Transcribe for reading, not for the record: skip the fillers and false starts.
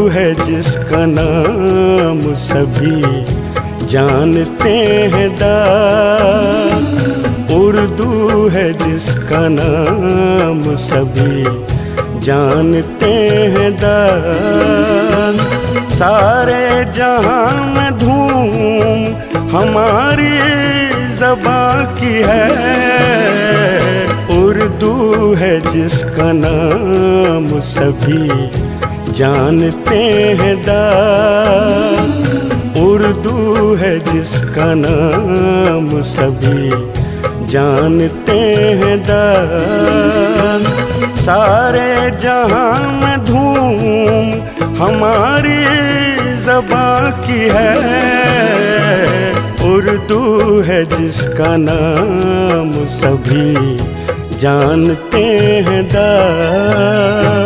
है जिसका नाम सभी जानते हैं दाद, उर्दू है जिसका नाम सभी जानते हैं दाद। सारे जहां में धूम हमारी ज़बां की है, उर्दू है जिसका नाम सभी जानते हैं दाद, उर्दू है जिसका नाम सभी जानते हैं दाद। सारे जहां में धूम हमारी ज़बां की है, उर्दू है जिसका नाम सभी जानते हैं दाद।